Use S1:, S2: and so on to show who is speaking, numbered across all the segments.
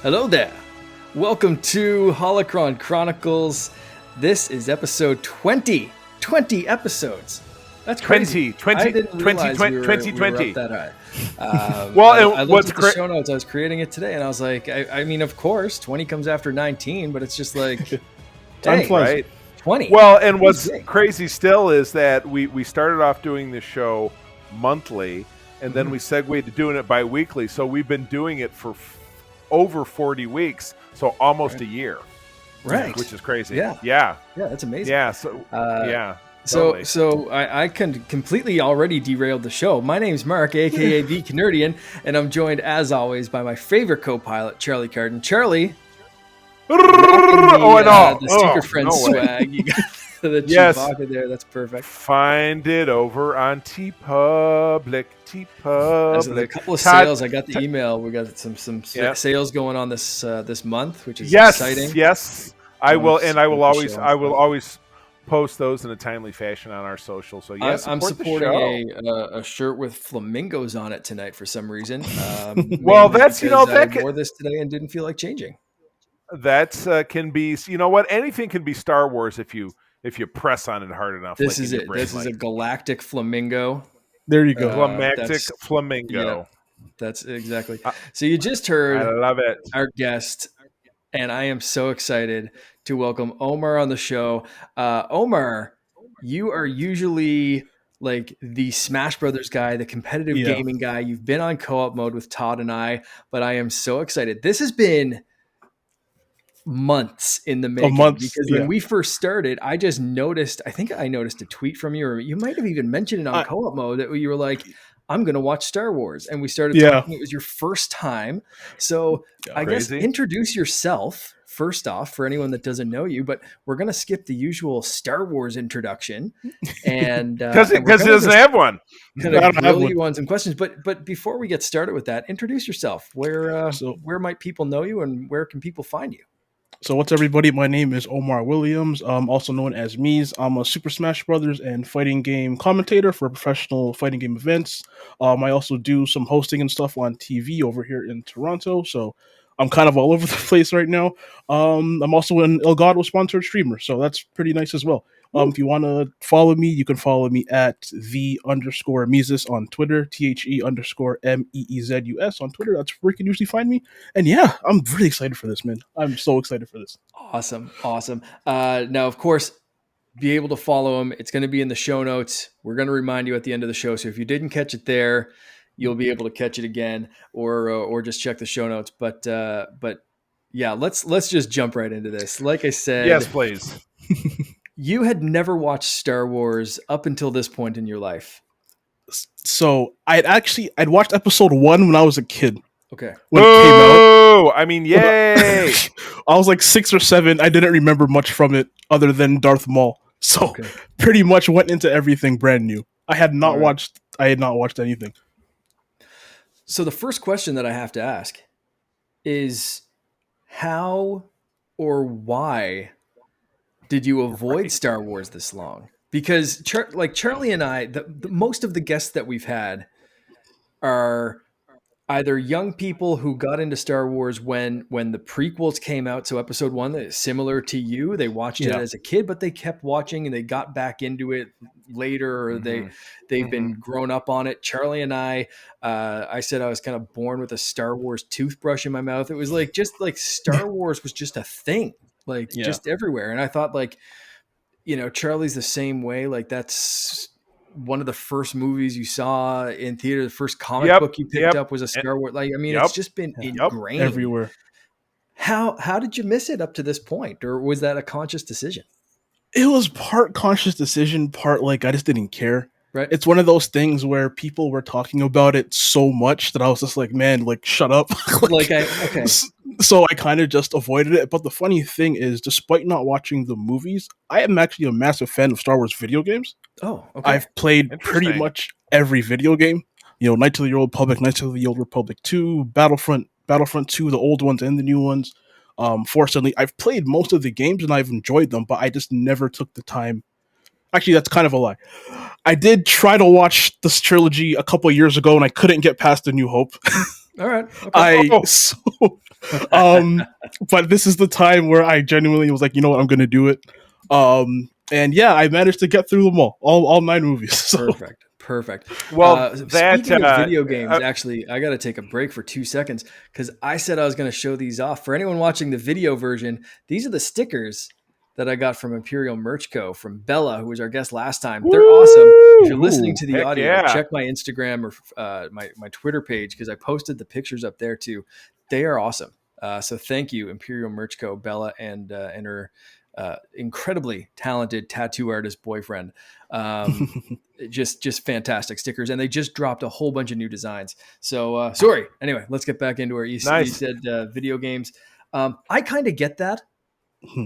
S1: Hello there. Welcome to Holocron Chronicles. This is episode 20. 20 episodes. That's crazy.
S2: 20.
S1: I didn't realize we were up
S2: 2020.
S1: that high.
S2: Well,
S1: I looked at the show notes. I was creating it today, and I was like, I mean, of course, 20 comes after 19, but it's just like,
S3: Time flies.
S2: Right?
S1: 20.
S2: Well, and what's crazy still is that we started off doing the show monthly, and then we segued to doing it bi-weekly. So we've been doing it for over 40 weeks, so almost a year.
S1: Right.
S2: Which is crazy.
S1: Yeah.
S2: Yeah.
S1: Yeah, that's amazing.
S2: Yeah. So, yeah.
S1: So,
S2: Totally.
S1: so I completely already derailed the show. My name's Mark, aka the Canardian, and I'm joined as always by my favorite co-pilot, Charlie Carden. Charlie, the Secret Friends swag. You got the Chewbacca there. That's perfect.
S2: Find it over on TeePublic.
S1: There's a couple of sales. I got the email. We got some sales going on this month, which is exciting.
S2: Yes, I will, and I will always post those in a timely fashion on our social. So yes,
S1: I'm supporting a shirt with flamingos on it tonight for some reason.
S2: Well, that's
S1: I wore this today and didn't feel like changing.
S2: That can be, you know what? Anything can be Star Wars if you press on it hard enough.
S1: This is it. This is a galactic flamingo.
S3: There you go.
S2: Climactic flamingo.
S1: Yeah, that's exactly. So you just heard
S2: I love it.
S1: Our guest, and I am so excited to welcome Omar on the show. Omar, you are usually like the Smash Brothers guy, the competitive gaming guy. You've been on co-op mode with Todd and I, but I am so excited. This has been months in the making because when we first started, I just noticed, I think I noticed a tweet from you, or you might have even mentioned it on co-op mode, that you were like, I'm going to watch Star Wars. And we started talking. It was your first time. So I guess introduce yourself first off for anyone that doesn't know you, but we're going to skip the usual Star Wars introduction. And
S2: because he doesn't have one.
S1: Kind of grill you on some questions. But before we get started with that, introduce yourself. Where might people know you, and where can people find you?
S3: So what's everybody? My name is Omar Williams, also known as Meez. I'm a Super Smash Brothers and fighting game commentator for professional fighting game events. I also do some hosting and stuff on TV over here in Toronto, so I'm kind of all over the place right now. I'm also an Elgato sponsored streamer, so that's pretty nice as well. If you want to follow me, you can follow me at _Meezus on Twitter, THE_MEEZUS on Twitter. That's where you can usually find me. And yeah, I'm really excited for this, man. I'm so excited for this.
S1: Awesome. Now, of course, be able to follow him. It's going to be in the show notes. We're going to remind you at the end of the show. So if you didn't catch it there, you'll be able to catch it again, or just check the show notes. But yeah, let's just jump right into this. Like I said,
S2: yes, please.
S1: You had never watched Star Wars up until this point in your life.
S3: So I'd watched episode 1 when I was a kid.
S1: Okay.
S3: When it came out.
S2: Oh, I mean, yay!
S3: I was like 6 or 7. I didn't remember much from it other than Darth Maul. So pretty much went into everything brand new. I had not watched anything.
S1: So the first question that I have to ask is, how or why did you avoid Star Wars this long? Because Charlie and I, the most of the guests that we've had are either young people who got into Star Wars when the prequels came out. So episode 1, similar to you, they watched it as a kid, but they kept watching and they got back into it later, or they've been grown up on it. Charlie and I said I was kind of born with a Star Wars toothbrush in my mouth. It was just like Star Wars was just a thing. Just everywhere. And I thought, Charlie's the same way. Like, that's one of the first movies you saw in theater. The first comic book you picked up was a Star Wars. It's just been ingrained
S3: everywhere.
S1: How did you miss it up to this point? Or was that a conscious decision?
S3: It was part conscious decision, part I just didn't care.
S1: Right.
S3: It's one of those things where people were talking about it so much that I was just like, man, shut up. So I kind of just avoided it. But the funny thing is, despite not watching the movies, I am actually a massive fan of Star Wars video games.
S1: Oh, okay.
S3: I've played pretty much every video game. Knights of the Old Republic, Knights of the Old Republic 2, Battlefront 2, the old ones and the new ones. Force Unleashed. I've played most of the games and I've enjoyed them, but I just never took the time. Actually, that's kind of a lie. I did try to watch this trilogy a couple of years ago and I couldn't get past A New Hope.
S1: All right. Okay.
S3: But this is the time where I genuinely was like, you know what, I'm gonna do it. And yeah, I managed to get through them all 9 movies. So
S1: Perfect.
S2: Well, that
S1: Speaking of video games, actually, I got to take a break for 2 seconds because I said I was going to show these off. For anyone watching the video version, these are the stickers that I got from Imperial Merch Co. from Bella, who was our guest last time. They're awesome. If you're listening to the
S2: heck
S1: audio,
S2: yeah.
S1: check my Instagram or my Twitter page because I posted the pictures up there too. They are awesome. So thank you, Imperial Merch Co. Bella and her incredibly talented tattoo artist boyfriend. Just fantastic stickers, and they just dropped a whole bunch of new designs. So sorry. Anyway, let's get back into it. You said video games. I kind of get that.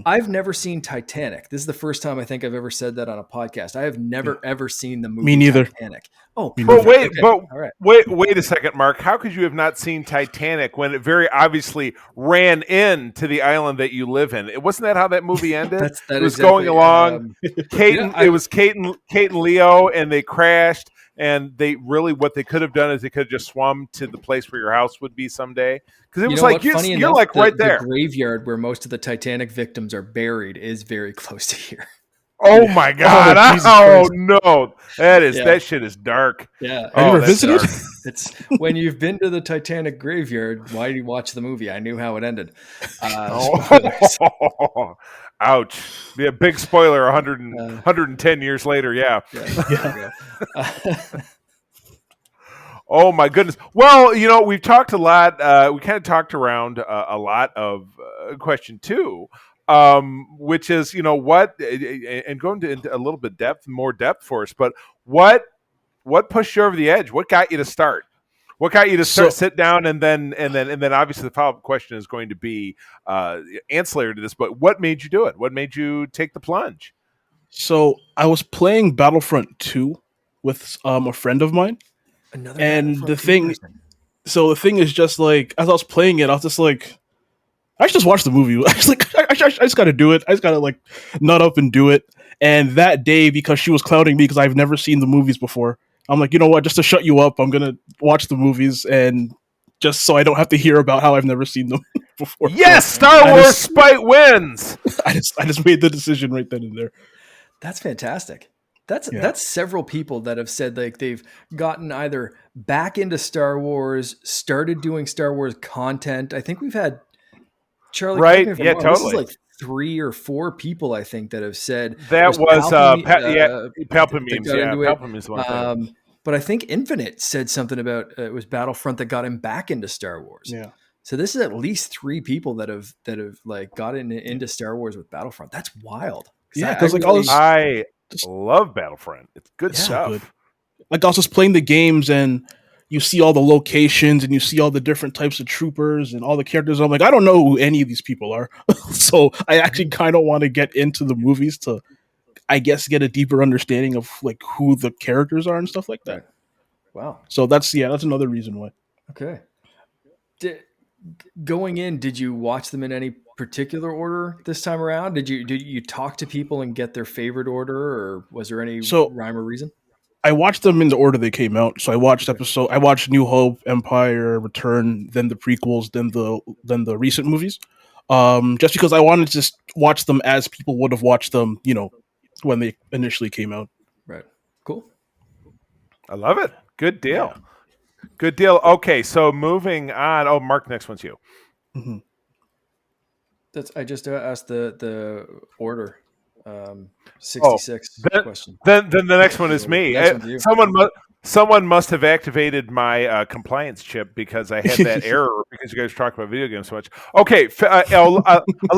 S1: I've never seen Titanic. This is the first time I think I've ever said that on a podcast. I have never ever seen the movie.
S3: Me neither.
S1: Titanic. Oh,
S2: but wait,
S1: okay.
S2: but
S1: all right.
S2: wait a second, Mark. How could you have not seen Titanic when it very obviously ran into the island that you live in? It wasn't that how that movie ended?
S1: That
S2: it was
S1: exactly,
S2: going along. It was Kate and Leo, and they crashed. And they really, what they could have done is they could have just swum to the place where your house would be someday. Because it was like, you're like right there.
S1: The graveyard where most of the Titanic victims are buried is very close to here.
S2: Oh my God! Oh no, that shit is dark.
S1: Yeah,
S3: have you ever visited?
S1: It's when you've been to the Titanic graveyard. Why do you watch the movie? I knew how it ended.
S2: Ouch! Be a big spoiler. 110 years later. Yeah. Oh my goodness. Well, we've talked a lot. We kind of talked around a lot of question 2. Which is, what, and going into a little bit more depth for us, but what pushed you over the edge? What got you to start? What got you to sit down and then obviously the follow-up question is going to be ancillary to this, but what made you do it? What made you take the plunge?
S3: So I was playing Battlefront 2 with a friend of mine. The thing is just like, as I was playing it, I was just like, I should just watch the movie. I was like, I just got to do it. I just got to like nut up and do it. And that day, because she was clowning me because I've never seen the movies before, I'm like, you know what? Just to shut you up, I'm gonna watch the movies, and just so I don't have to hear about how I've never seen them before.
S2: Yes, Star Wars spite wins.
S3: I just made the decision right then and there.
S1: That's fantastic. That's several people that have said like they've gotten either back into Star Wars, started doing Star Wars content. I think we've had Charlie,
S2: right? Yeah, totally.
S1: This is like 3 or 4 people I think that have said
S2: that was Palpamemes. Yeah, Palpamemes one.
S1: But I think Infinite said something about it was Battlefront that got him back into Star Wars.
S3: Yeah.
S1: So this is at least 3 people that have like gotten into Star Wars with Battlefront. That's wild.
S3: Yeah, because
S2: I love Battlefront. It's good stuff. So good.
S3: Like I was just playing the games and you see all the locations and you see all the different types of troopers and all the characters. I'm like, I don't know who any of these people are. So I actually kind of want to get into the movies to, I guess, get a deeper understanding of like who the characters are and stuff like that.
S1: Right. Wow.
S3: So that's another reason why.
S1: Okay. Going in, did you watch them in any particular order this time around? Did you talk to people and get their favorite order, or was there any rhyme or reason?
S3: I watched them in the order they came out. So I watched New Hope, Empire, Return, then the prequels, then the recent movies. Just because I wanted to just watch them as people would have watched them, when they initially came out.
S1: Right. Cool.
S2: I love it. Good deal. Yeah. Good deal. Okay, so moving on. Oh, Mark, next one's you.
S3: Mm-hmm.
S1: I just asked the order. 66 question.
S2: Then the next one is me. Someone must have activated my compliance chip because I had that error because you guys talk about video games so much. Okay, I love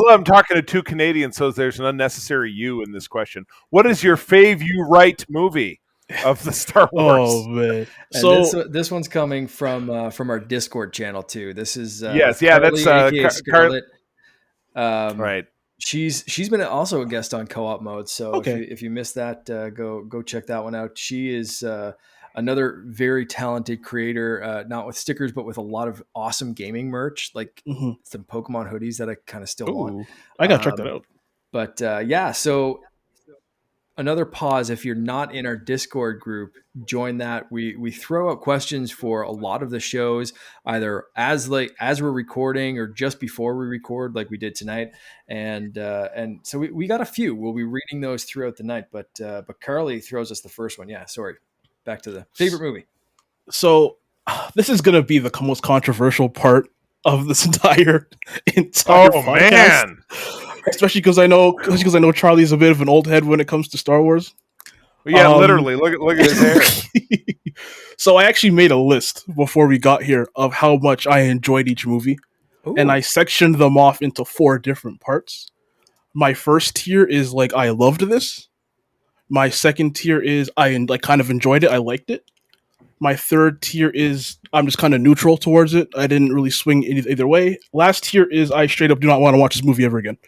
S2: I'm talking to 2 Canadians, so there's an unnecessary you in this question. What is your fave you write movie of the Star Wars?
S3: Oh man!
S1: So this one's coming from our Discord channel too. This is
S2: Carly,
S1: that's Scarlett.
S2: Right.
S1: She's been also a guest on Co-op Mode. So if you missed that, go check that one out. She is another very talented creator, not with stickers, but with a lot of awesome gaming merch, like some Pokemon hoodies that I kind of still want.
S3: I gotta check that out.
S1: But so another pause. If you're not in our Discord group, join that. We throw out questions for a lot of the shows, either as we're recording or just before we record, like we did tonight. And so we got a few. We'll be reading those throughout the night. But Carly throws us the first one. Yeah, sorry. Back to the favorite movie.
S3: So this is going to be the most controversial part of this entire podcast.
S2: Man.
S3: Especially because I know Charlie's a bit of an old head when it comes to Star Wars.
S2: Yeah, literally. Look at his hair.
S3: So I actually made a list before we got here of how much I enjoyed each movie. Ooh. And I sectioned them off into 4 different parts. My first tier is like I loved this. My second tier is I kind of enjoyed it. I liked it. My third tier is I'm just kind of neutral towards it. I didn't really swing either way. Last tier is I straight up do not want to watch this movie ever again.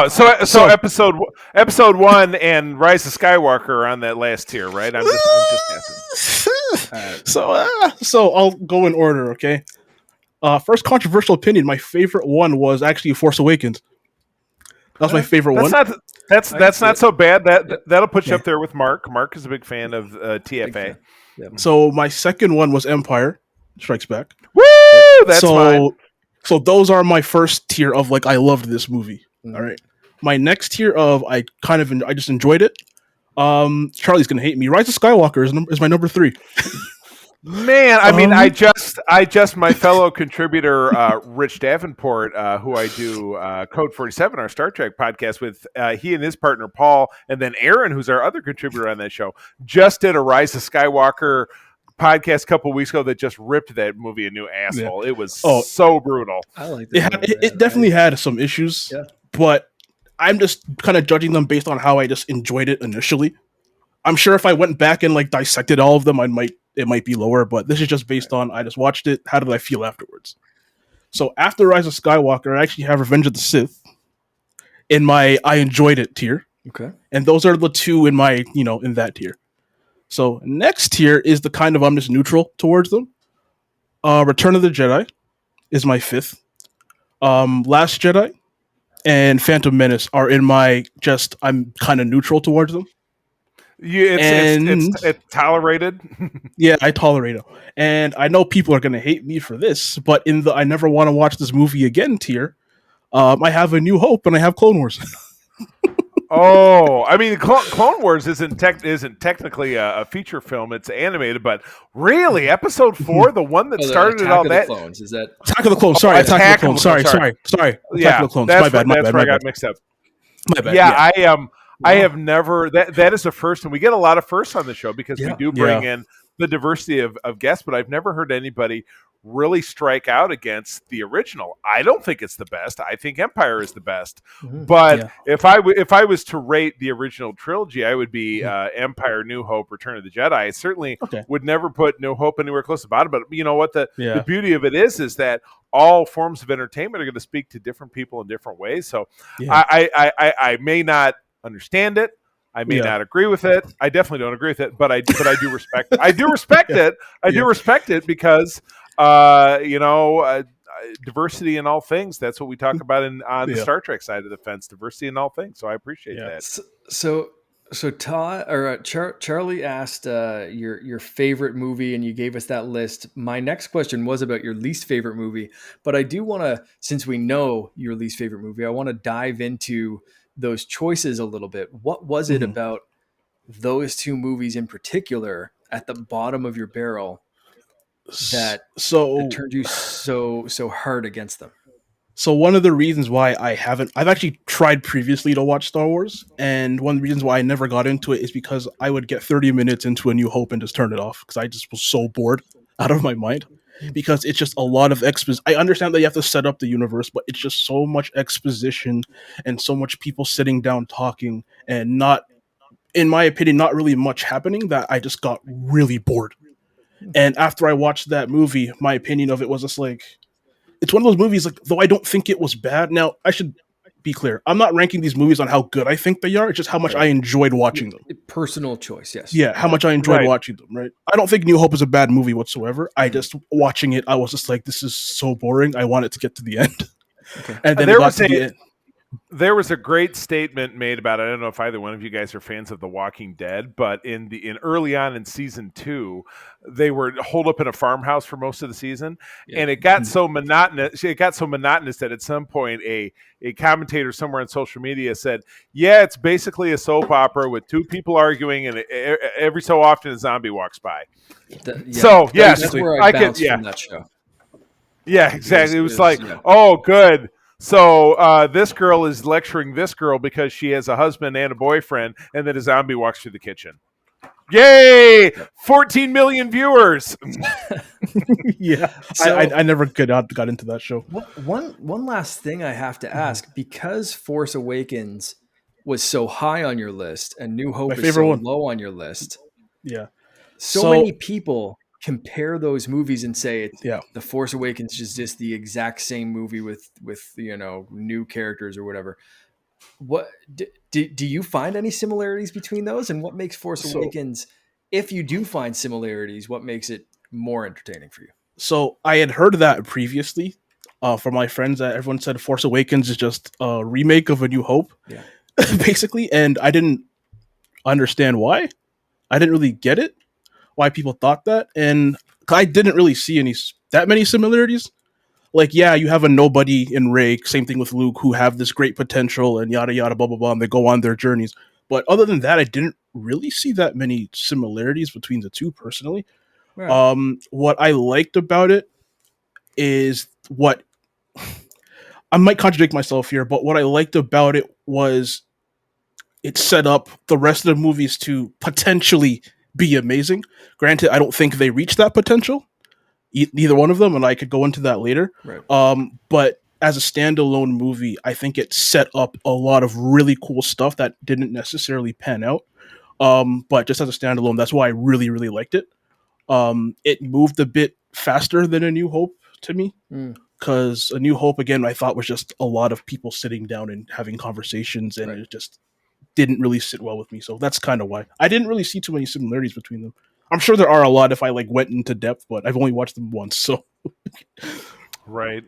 S2: So episode 1 and Rise of Skywalker are on that last tier, right? I'm just guessing.
S3: So I'll go in order, okay? First controversial opinion. My favorite one was actually Force Awakens. That's my favorite one.
S2: That's not so bad. That'll put you up there with Mark. Mark is a big fan of TFA.
S1: Yeah.
S3: So my second one was Empire Strikes Back.
S2: Woo! That's fine.
S3: So those are my first tier of like I loved this movie. Mm. All right. My next tier of I just enjoyed it. Charlie's gonna hate me. Rise of Skywalker is my number 3.
S2: Man, I mean, I just my fellow contributor, Rich Davenport, who I do Code 47, our Star Trek podcast with, he and his partner Paul, and then Aaron, who's our other contributor on that show, just did a Rise of Skywalker podcast a couple weeks ago that just ripped that movie a new asshole. Yeah. It was so brutal.
S1: I like
S3: it definitely had some issues, but I'm just kind of judging them based on how I just enjoyed it initially. I'm sure if I went back and like dissected all of them, it might be lower, but this is just based on I just watched it. How did I feel afterwards? So after Rise of Skywalker, I actually have Revenge of the Sith in my I enjoyed it tier.
S1: Okay.
S3: And those are the 2 in my, in that tier. So next tier is the kind of I'm just neutral towards them. Return of the Jedi is my 5th. Last Jedi and Phantom Menace are in my I'm kind of neutral towards them.
S2: It's tolerated.
S3: Yeah, I tolerate it. And I know people are going to hate me for this, but in the I never want to watch this movie again tier, I have A New Hope and I have Clone Wars.
S2: I mean, Clone Wars isn't technically a feature film; it's animated. But really, Episode 4, the one that started all that,
S1: Clones, is that
S3: Attack of the Clones? Sorry, Attack of the Clones. Sorry. Attack of the Clones. My bad.
S2: That's where I got mixed up.
S3: My bad.
S2: Yeah. I have never that is a first, and we get a lot of firsts on the show because we do bring in the diversity of guests, but I've never heard anybody really strike out against the original. I don't think it's the best. I think Empire is the best. Mm-hmm. But if I was to rate the original trilogy, I would be Empire, New Hope, Return of the Jedi. I certainly would never put New Hope anywhere close to the bottom. But you know what? The beauty of it is that all forms of entertainment are going to speak to different people in different ways. So I may not understand it. I may not agree with it. I definitely don't agree with it, but I do respect it. I do respect it. I do respect it because diversity in all things. That's what we talk about on the Star Trek side of the fence. Diversity in all things. So I appreciate that.
S1: So Todd or Charlie asked your favorite movie, and you gave us that list. My next question was about your least favorite movie, but I do want to, since we know your least favorite movie, I want to dive into those choices a little bit. What was it about those 2 movies in particular at the bottom of your barrel that turned you so hard against them?
S3: So one of the reasons why I've actually tried previously to watch Star Wars, and one of the reasons why I never got into it is because I would get 30 minutes into A New Hope and just turn it off because I just was so bored out of my mind. Because it's just a lot of exposition. I understand that you have to set up the universe, but it's just so much exposition and so much people sitting down talking and not, in my opinion, not really much happening that I just got really bored. And after I watched that movie, my opinion of it was just like, it's one of those movies, like, though I don't think it was bad. Now, I should be clear. I'm not ranking these movies on how good I think they are. It's just how much I enjoyed watching them.
S1: Personal choice, yes.
S3: Yeah, how much I enjoyed watching them, right? I don't think New Hope is a bad movie whatsoever. I just, watching it, I was just like, this is so boring. I want it to get to the end.
S1: Okay.
S3: And then it got to the end.
S2: there was a great statement made about it. I don't know if either one of you guys are fans of The Walking Dead, but in early on in season 2, they were holed up in a farmhouse for most of the season, and it got so monotonous. It got so monotonous that at some point a commentator somewhere on social media said, "Yeah, it's basically a soap opera with two people arguing, and every so often a zombie walks by." So yes,
S1: that's where I bounced from that show.
S2: Yeah, exactly. It was like, oh, good. So this girl is lecturing this girl because she has a husband and a boyfriend, and then a zombie walks through the kitchen. Yay! 14 million viewers.
S3: Yeah, so, I never got into that show.
S1: One last thing I have to ask, because Force Awakens was so high on your list and New Hope is so low on your list.
S3: Yeah.
S1: So many people compare those movies and say The Force Awakens is just the exact same movie with new characters or whatever. What do you find any similarities between those, and what makes Force Awakens, if you do find similarities, what makes it more entertaining for you?
S3: So I had heard that previously from my friends that everyone said Force Awakens is just a remake of A New Hope, basically, and I didn't understand why. I didn't really get it, why people thought that, and I didn't really see that many similarities. Like, yeah, you have a nobody in Rey, same thing with Luke, who have this great potential and yada yada blah blah blah, and they go on their journeys. But other than that, I didn't really see that many similarities between the two personally. Right. What I liked about it is I might contradict myself here, but what I liked about it was it set up the rest of the movies to potentially be amazing. Granted, I don't think they reached that potential, neither one of them, and I could go into that later.
S1: Right.
S3: But as a standalone movie, I think it set up a lot of really cool stuff that didn't necessarily pan out. But just as a standalone, that's why I really, really liked it. It moved a bit faster than A New Hope to me, because A New Hope, again, I thought was just a lot of people sitting down and having conversations, and it just didn't really sit well with me. So that's kind of why I didn't really see too many similarities between them. I'm sure there are a lot if I went into depth, but I've only watched them once. So
S2: Right.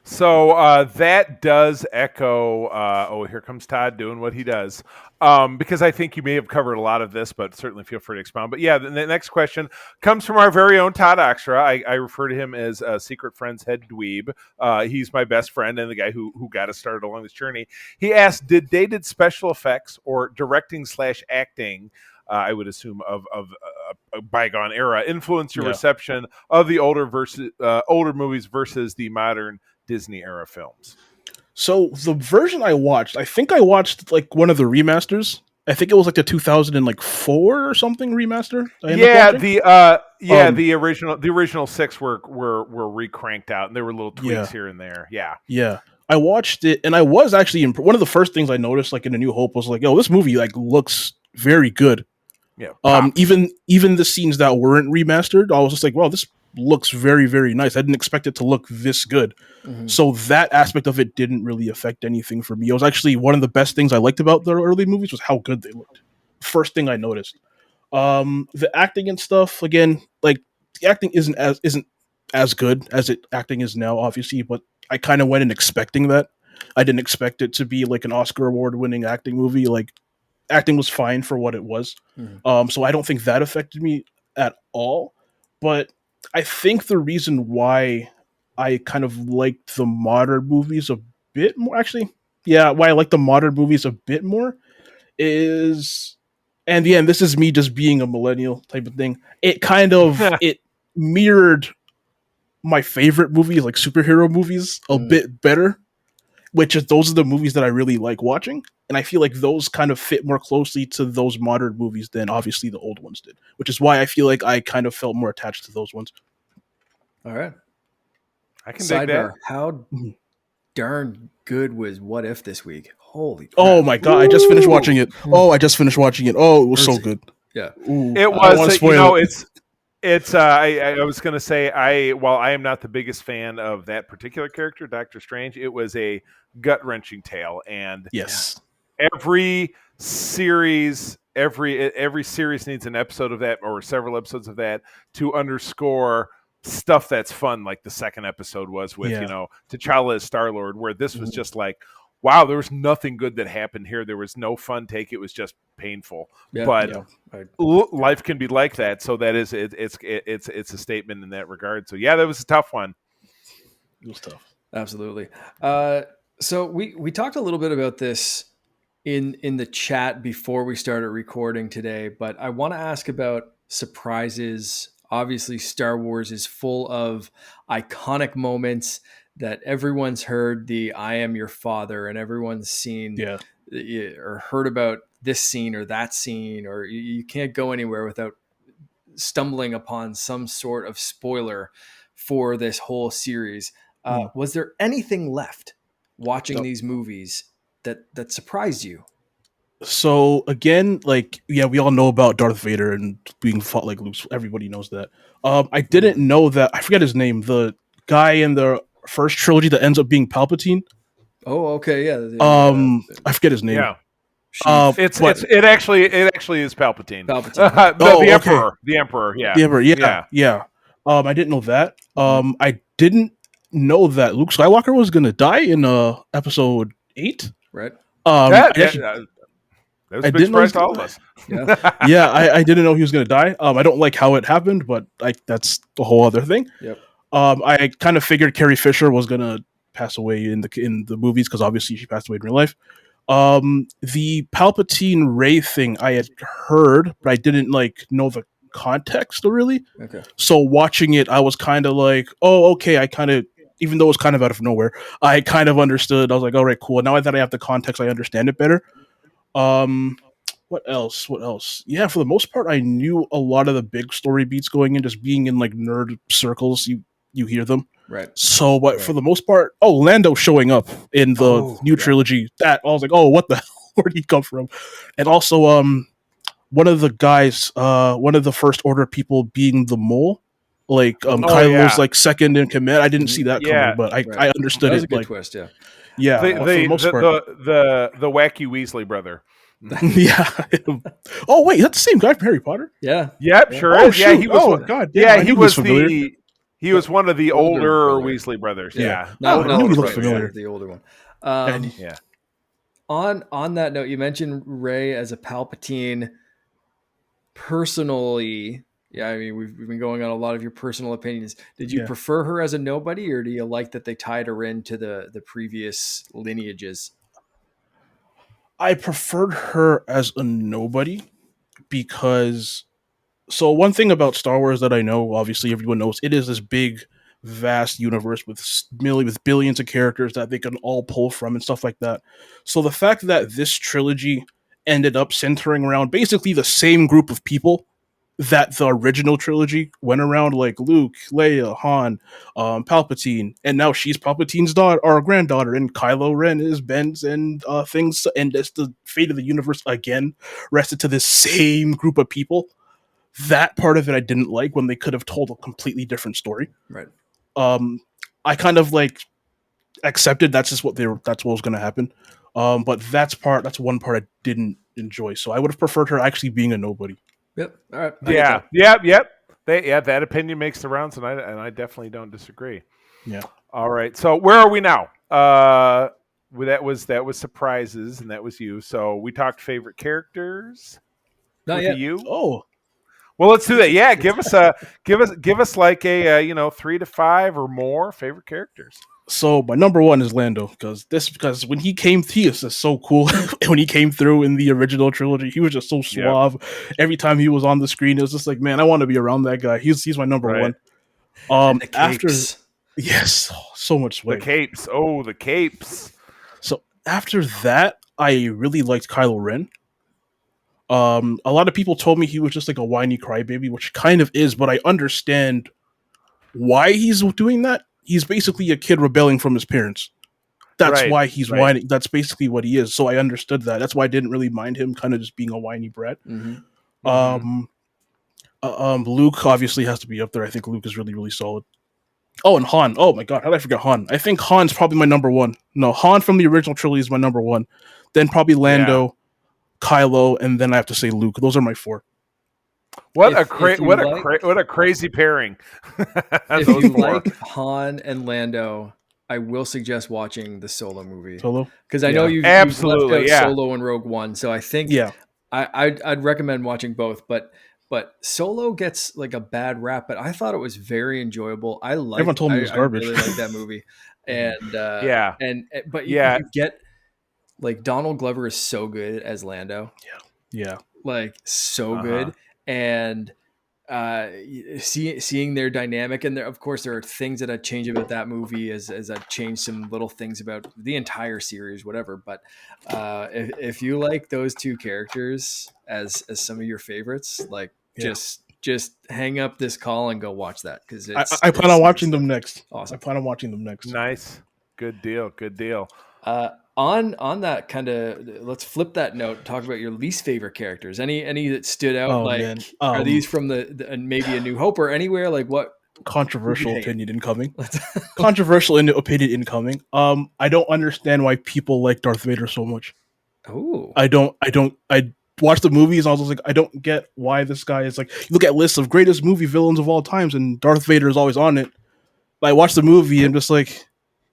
S2: So that does echo. Here comes Todd doing what he does. Because I think you may have covered a lot of this, but certainly feel free to expound. But yeah, the next question comes from our very own Todd Oxtra. I refer to him as Secret Friends Head Dweeb. He's my best friend and the guy who got us started along this journey. He asked, did dated special effects or directing/acting, I would assume of a bygone era, influence your reception of the older movies versus the modern Disney era films?
S3: So the version I watched, I think I watched one of the remasters. I think it was the 2004 or something remaster.
S2: The original 6 were recranked out, and there were little tweaks here and there. Yeah.
S3: I watched it, and I was actually one of the first things I noticed, in A New Hope, was this movie looks very good.
S2: Yeah.
S3: Even the scenes that weren't remastered, I was just wow, this looks very, very nice. I didn't expect it to look this good. Mm-hmm. So that aspect of it didn't really affect anything for me. It was actually one of the best things I liked about the early movies was how good they looked. First thing I noticed. The acting and stuff, again, the acting isn't as good as acting is now, obviously, but I kind of went in expecting that. I didn't expect it to be an Oscar award-winning acting movie. Acting was fine for what it was. Mm-hmm. So I don't think that affected me at all. But I think the reason why I kind of liked the modern movies a bit more, why I like the modern movies a bit more is, and this is me just being a millennial type of thing, it kind of, it mirrored my favorite movies, superhero movies, a bit better, which is those are the movies that I really like watching. And I feel like those kind of fit more closely to those modern movies than obviously the old ones did, which is why I feel like I kind of felt more attached to those ones.
S1: All right.
S2: I can dig that.
S1: How darn good was What If this week? Holy crap.
S3: Oh my God. I just finished watching it. Oh, it was so good.
S1: Yeah.
S2: Ooh, it was, I was going to say, while I am not the biggest fan of that particular character, Doctor Strange, it was a gut-wrenching tale. And
S3: yes,
S2: every series needs an episode of that or several episodes of that to underscore stuff that's fun, like the second episode was with, T'Challa as Star-Lord, where this was just wow, there was nothing good that happened here. There was no fun take. It was just painful.
S1: Yeah,
S2: But
S1: yeah.
S2: life can be like that. So that is it's a statement in that regard. So yeah, that was a tough one.
S3: It was tough.
S1: Absolutely. So we talked a little bit about this in the chat before we started recording today, but I want to ask about surprises. Obviously, Star Wars is full of iconic moments that everyone's heard the "I am your father" and everyone's seen or heard about this scene or that scene, or you can't go anywhere without stumbling upon some sort of spoiler for this whole series. Was there anything left watching these movies that surprised you?
S3: So again, like, yeah, we all know about Darth Vader and being fought like Luke. Everybody knows that. I didn't know that. I forget his name. The guy in the first trilogy that ends up being Palpatine.
S1: Oh, okay, yeah.
S3: I forget his name.
S2: Yeah. It actually is Palpatine.
S1: Palpatine.
S2: The Emperor. Okay. The Emperor. Yeah.
S3: The Emperor. Yeah. I didn't know that. I didn't know that Luke Skywalker was gonna die in episode 8.
S1: Right.
S2: That was a big surprise to all of us.
S3: Yeah, I didn't know he was going to die. I don't like how it happened, but that's a whole other thing.
S1: Yep.
S3: I kind of figured Carrie Fisher was going to pass away in the movies because obviously she passed away in real life. The Palpatine Rey thing I had heard, but I didn't know the context really.
S1: Okay.
S3: So watching it, I was kind of like, oh, okay. I kind of, even though it was kind of out of nowhere, I kind of understood. I was like, all right, cool. Now that I have the context, I understand it better. What else? Yeah, for the most part, I knew a lot of the big story beats going in, just being in nerd circles. You hear them,
S1: right?
S3: So, but for the most part, Lando showing up in the new trilogy, that I was like, oh, what the hell? Where did he come from? And also, one of the guys, one of the First Order people being the mole, Kylo's second in command. I didn't see that coming, but I understood
S1: that was
S3: it.
S1: A good twist, yeah.
S3: Yeah,
S2: the wacky Weasley brother.
S3: Yeah. Oh wait, that's the same guy from Harry Potter.
S1: Yeah.
S2: Yep. Sure is.
S3: Shoot. Yeah, he was. God.
S2: Yeah, he was he was one of the older Weasley brothers. Yeah.
S1: No,
S3: I knew he looked familiar.
S1: The older one.
S3: Yeah.
S1: On that note, you mentioned Rey as a Palpatine. Personally, yeah, I mean, we've been going on a lot of your personal opinions. Did you prefer her as a nobody, or do you like that they tied her into the previous lineages?
S3: I preferred her as a nobody because, so one thing about Star Wars that I know, obviously everyone knows, it is this big, vast universe with billions of characters that they can all pull from and stuff like that. So the fact that this trilogy ended up centering around basically the same group of people that the original trilogy went around, like Luke, Leia, Han, Palpatine, and now she's Palpatine's daughter or granddaughter, and Kylo Ren is Ben's, and things, and it's the fate of the universe again rested to this same group of people. That part of it I didn't like, when they could have told a completely different story.
S1: Right.
S3: I kind of accepted that's what was going to happen. But that's one part I didn't enjoy. So I would have preferred her actually being a nobody.
S1: Yep. All right.
S2: Yep. That opinion makes the rounds, and I definitely don't disagree.
S3: Yeah.
S2: All right. So where are we now? That was surprises, and that was you. So we talked favorite characters.
S1: Not yet.
S2: You.
S3: Oh.
S2: Well, let's do that. Yeah, give us like a 3 to 5 or more favorite characters.
S3: So my number one is Lando, because when he is just so cool. When he came through in the original trilogy, he was just so suave. Yep. Every time he was on the screen, it was just like, man, I want to be around that guy. He's my number one.
S1: And the capes.
S3: Yes, so much swag.
S2: The capes. Oh, the capes.
S3: So after that, I really liked Kylo Ren. A lot of people told me he was just like a whiny crybaby, which kind of is, but I understand why he's doing that. He's basically a kid rebelling from his parents. That's why he's whining. That's basically what he is. So I understood that. That's why I didn't really mind him kind of just being a whiny brat.
S1: Mm-hmm.
S3: Luke obviously has to be up there. I think Luke is really, really solid. Oh, and Han. Oh my god, how did I forget Han? I think Han's probably my number one. No, Han from the original trilogy is my number one. Then probably Lando, Kylo, and then I have to say Luke. Those are my 4.
S2: What a crazy pairing.
S1: If you like Han and Lando, I will suggest watching the Solo movie,
S3: Solo.
S1: because I know you've left
S2: Absolutely,
S1: out
S2: yeah.
S1: Solo and Rogue One, so I think
S3: Yeah,
S1: I'd recommend watching both. But Solo gets like a bad rap, but I thought it was very enjoyable.
S3: everyone told me it was
S1: I
S3: garbage.
S1: really like that movie, and
S2: Yeah.
S1: but
S2: Yeah.
S1: you get like Donald Glover is so good as Lando,
S3: Yeah,
S1: like so
S2: Uh-huh.
S1: good, and seeing their dynamic, and of course there are things that I change about that movie as I've changed some little things about the entire series, whatever. But if you like those two characters as some of your favorites, like
S3: yeah.
S1: just hang up this call and go watch that, because
S3: I plan on watching them next.
S1: Awesome.
S3: I plan on watching them next.
S2: Nice. Good deal. Good deal.
S1: On that kind of, let's flip that note. Talk about your least favorite characters. Any that stood out?
S3: Oh,
S1: like,
S3: man.
S1: are these from the maybe A New Hope or anywhere? Like, what?
S3: Controversial
S1: Hate.
S3: opinion incoming. Controversial opinion incoming. I don't understand why people like Darth Vader so much.
S1: Oh,
S3: I watched the movies and I was just like, I don't get why this guy is like. You look at lists of greatest movie villains of all times, and Darth Vader is always on it. But I watched the movie and just like,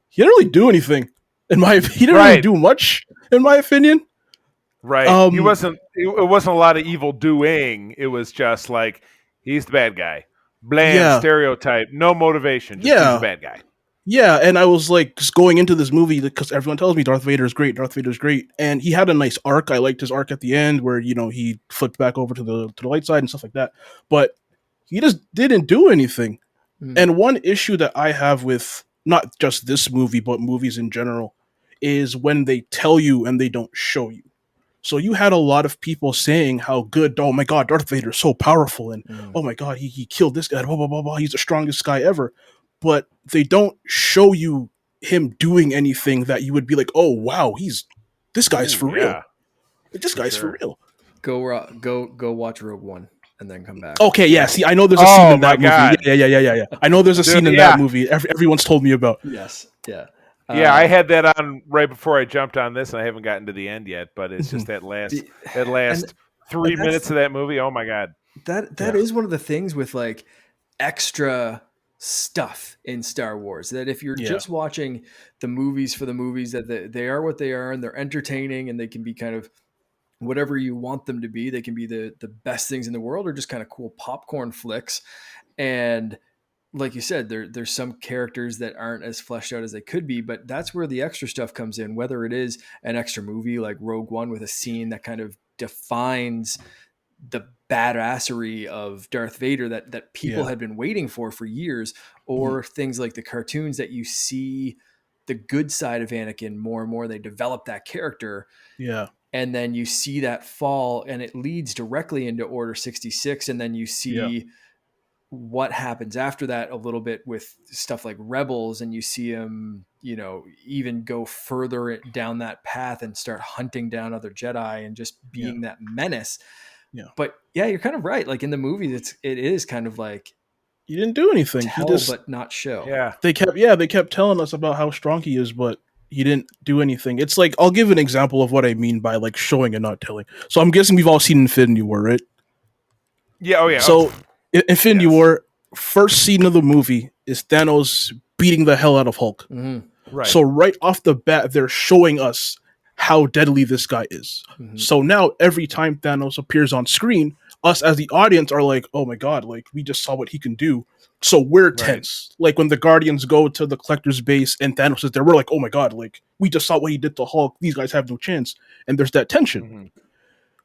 S3: he didn't really do anything. He didn't really do much, in my opinion.
S2: Right. He wasn't. It wasn't a lot of evil doing. It was just like he's the bad guy. Bland stereotype. No motivation. Just he's the bad guy.
S3: Yeah, and I was like just going into this movie because everyone tells me Darth Vader is great. Darth Vader is great, and he had a nice arc. I liked his arc at the end where he flipped back over to the light side and stuff like that. But he just didn't do anything. And one issue that I have with not just this movie but movies in general is when they tell you and they don't show you. So you had a lot of people saying how good, oh my god, Darth Vader is so powerful, and oh my god, he killed this guy, blah, blah, blah, blah, he's the strongest guy ever. But they don't show you him doing anything that you would be like, oh wow, this guy's for real. This guy's for real.
S1: Go watch Rogue One and then come back.
S3: Okay, yeah. See, I know there's a scene in that movie. Yeah. I know there's a scene in that movie. Everyone's told me about.
S1: Yes. Yeah.
S2: Yeah, I had that on right before I jumped on this, and I haven't gotten to the end yet. But it's just that last 3 minutes of that movie. Oh my god,
S1: that is one of the things with like extra stuff in Star Wars, that if you're just watching the movies for the movies, that they are what they are, and they're entertaining, and they can be kind of whatever you want them to be. They can be the best things in the world, or just kind of cool popcorn flicks. And like you said, there's some characters that aren't as fleshed out as they could be, but that's where the extra stuff comes in, whether it is an extra movie like Rogue One with a scene that kind of defines the badassery of Darth Vader that people had been waiting for years, or things like the cartoons that you see the good side of Anakin more and more. They develop that character.
S3: Yeah.
S1: And then you see that fall, and it leads directly into Order 66. And then you see what happens after that a little bit with stuff like Rebels, and you see him, even go further down that path and start hunting down other Jedi and just being that menace. Yeah. But yeah, you're kind of right. Like in the movies, it is kind of like,
S3: you didn't do anything.
S1: But not show.
S3: Yeah. They kept telling us about how strong he is, but he didn't do anything. It's like, I'll give an example of what I mean by like showing and not telling. So I'm guessing we've all seen Infinity War, right?
S2: Yeah. Oh yeah.
S3: So Infinity War, first scene of the movie is Thanos beating the hell out of Hulk.
S1: Mm-hmm.
S2: Right.
S3: So right off the bat, they're showing us how deadly this guy is. Mm-hmm. So now every time Thanos appears on screen, us as the audience are like, oh my god, like we just saw what he can do. So we're tense. Like when the Guardians go to the Collector's base and Thanos is there, we're like, oh my god, like we just saw what he did to Hulk. These guys have no chance. And there's that tension.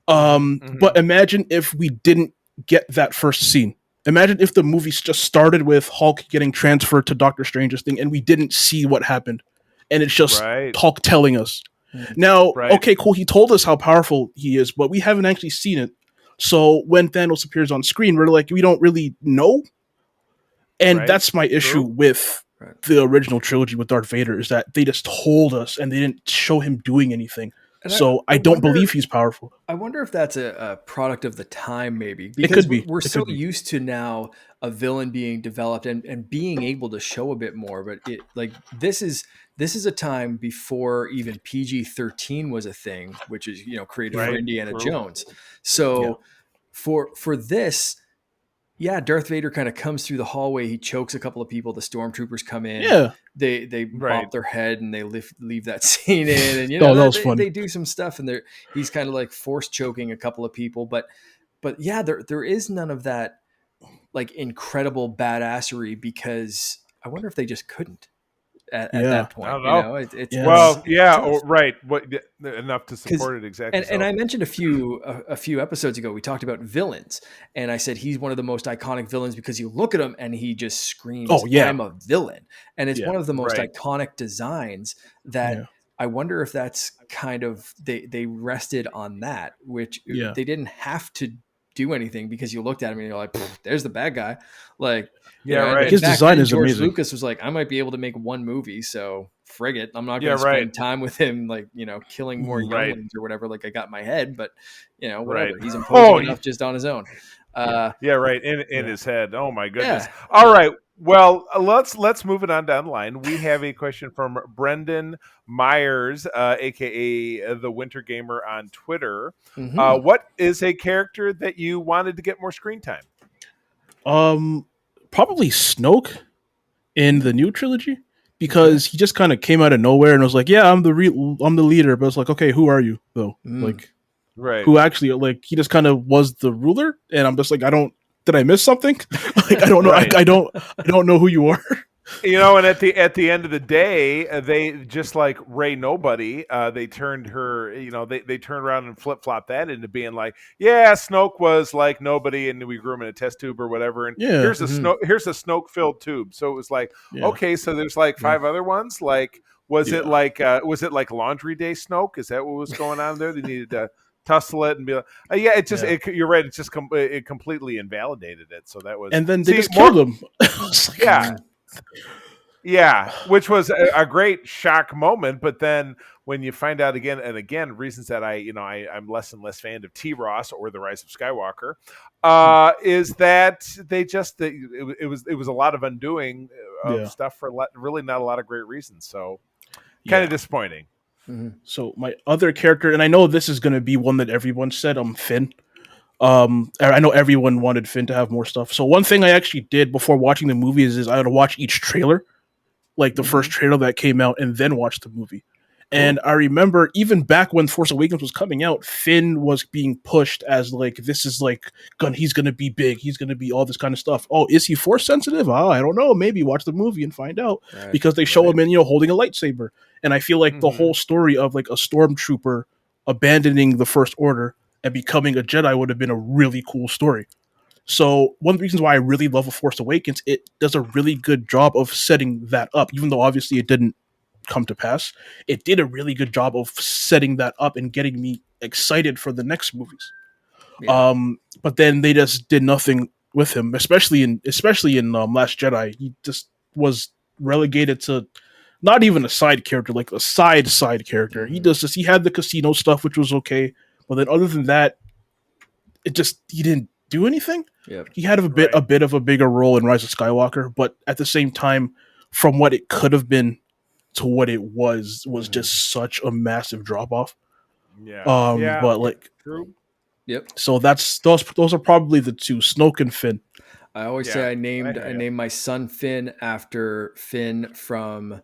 S3: But imagine if we didn't get that first scene. Imagine if the movie just started with Hulk getting transferred to Doctor Strange's thing and we didn't see what happened. And it's just Hulk telling us. Now, okay, cool, he told us how powerful he is, but we haven't actually seen it. So when Thanos appears on screen, we're like, we don't really know. And that's my issue with the original trilogy with Darth Vader, is that they just told us and they didn't show him doing anything. And so I don't believe he's powerful.
S1: I wonder if that's a product of the time, maybe.
S3: Because it could be.
S1: We're so used to now a villain being developed and being able to show a bit more. But this is a time before even PG-13 was a thing, which is created for Indiana Jones. So for this, yeah, Darth Vader kind of comes through the hallway. He chokes a couple of people. The stormtroopers come in.
S3: Yeah.
S1: They
S2: Right.
S1: bop their head and they leave that scene in. And
S3: Oh, that was fun.
S1: they do some stuff, and he's kind of like force choking a couple of people. But yeah, there is none of that like incredible badassery, because I wonder if they just couldn't at that point.
S2: I don't know.
S1: It's
S2: Well, yeah,
S1: tough.
S2: right. What enough to support it exactly?
S1: And I mentioned a few episodes ago, we talked about villains, and I said he's one of the most iconic villains because you look at him and he just screams,
S3: Oh, yeah.
S1: "I'm a villain," and it's one of the most
S2: Right.
S1: iconic designs that. I wonder if that's kind of they rested on that, which they didn't have to do anything, because you looked at him and you're like, there's the bad guy. Like,
S2: right.
S3: His design is
S1: George
S3: amazing.
S1: Lucas was like, I might be able to make one movie, so frig it. I'm not going to
S2: right.
S1: spend time with him, like, killing more younglings or whatever. Like I got in my head, but whatever.
S2: Right.
S1: He's imposing enough just on his own.
S2: Right. In his head. Oh my goodness. Yeah. All right. Well, let's move it on down the line. We have a question from Brendan Myers, aka the Winter Gamer on Twitter.
S1: Mm-hmm.
S2: What is a character that you wanted to get more screen time?
S3: Probably Snoke in the new trilogy, because he just kind of came out of nowhere and was like, "Yeah, I'm the leader," but it's like, okay, who are you though? Like,
S2: right?
S3: Who actually, like, he just kind of was the ruler, and I'm just like, did I miss something? Like, I don't know. I don't know who you are.
S2: And at the end of the day, they just like Rey Nobody. They turned her. They turned around and flip flopped that into being like, yeah, Snoke was like nobody, and we grew him in a test tube or whatever. And here's a Snoke filled tube. So it was like, okay, so there's like 5 other ones. Like, was it like Laundry Day Snoke? Is that what was going on there? They needed to tussle it and be like, you're right. It's just it completely invalidated it. So that was,
S3: and then they just killed him.
S2: Yeah, which was a great shock moment. But then when you find out again and again reasons that I'm less and less fan of T-Ross or The Rise of Skywalker, is that they just it was a lot of undoing of stuff for really not a lot of great reasons. So kind of disappointing.
S3: Mm-hmm. So my other character, and I know this is going to be one that everyone said, Finn. I know everyone wanted Finn to have more stuff. So one thing I actually did before watching the movies is I would watch each trailer, like the first trailer that came out, and then watch the movie. And I remember even back when Force Awakens was coming out, Finn was being pushed as like, this is like, he's going to be big. He's going to be all this kind of stuff. Oh, is he Force sensitive? Oh, I don't know. Maybe watch the movie and find out, because they show him in, holding a lightsaber. And I feel like the whole story of like a stormtrooper abandoning the First Order and becoming a Jedi would have been a really cool story. So one of the reasons why I really love A Force Awakens, it does a really good job of setting that up, even though obviously it didn't come to pass. It did a really good job of setting that up and getting me excited for the next movies. Yeah. But then they just did nothing with him, especially in Last Jedi. He just was relegated to not even a side character, like a side character. Mm-hmm. He had the casino stuff, which was okay, but then other than that, he didn't do anything.
S1: Yep.
S3: He had a bit of a bigger role in Rise of Skywalker, but at the same time, from what it could have been to what it was just such a massive drop off.
S2: Yeah.
S3: But like,
S2: true.
S1: Yep.
S3: So those are probably the two, Snoke and Finn.
S1: I always say I named my son Finn after Finn from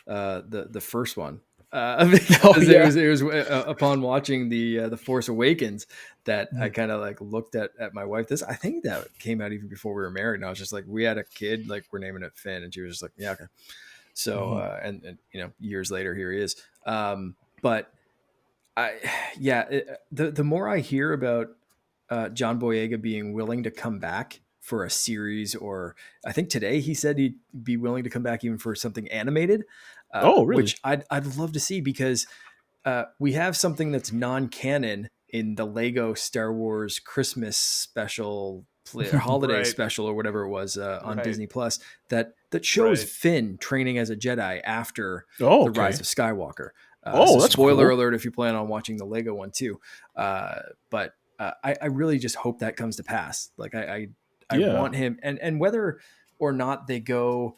S1: the first one. It was upon watching the Force Awakens that I kind of like looked at my wife. I think that came out even before we were married, and I was just like, we had a kid, like we're naming it Finn, and she was just like, yeah, okay. So and years later, here he is. But the more I hear about John Boyega being willing to come back for a series, or I think today he said he'd be willing to come back even for something animated.
S3: Really?
S1: Which I'd love to see, because we have something that's non-canon in the Lego Star Wars Christmas special, holiday special, or whatever it was on Disney Plus, that shows Finn training as a Jedi after the Rise of Skywalker. So
S3: that's
S1: spoiler
S3: cool.
S1: alert if you plan on watching the Lego one too. But I really just hope that comes to pass. Like I want him, and whether or not they go